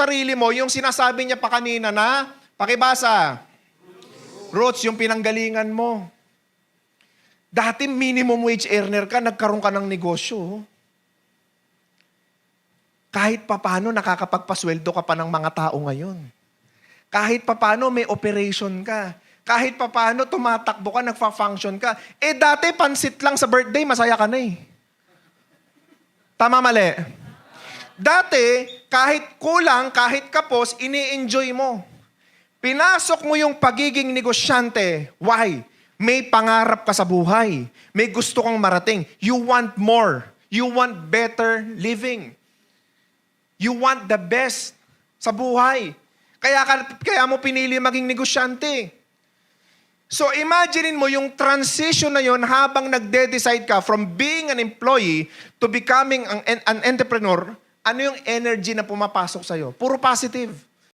sarili mo, yung sinasabi niya pa kanina na, pakibasa, roots, yung pinanggalingan mo. Dati minimum wage earner ka, nagkaroon ka ng negosyo. Kahit papano nakakapagpasweldo ka pa ng mga tao ngayon. Kahit papano may operation ka. Kahit papano tumatakbo ka, nagfa-function ka. Eh dati pansit lang sa birthday, masaya ka na eh. Tama mali? Dati, kahit kulang, kahit kapos, ini-enjoy mo. Pinasok mo yung pagiging negosyante. Why? May pangarap ka sa buhay. May gusto kang marating. You want more. You want better living. You want the best sa buhay. Kaya mo pinili maging negosyante. So imaginein mo yung transition na yon habang nagde-decide ka from being an employee to becoming an entrepreneur, ano yung energy na pumapasok sa'yo? Puro positive.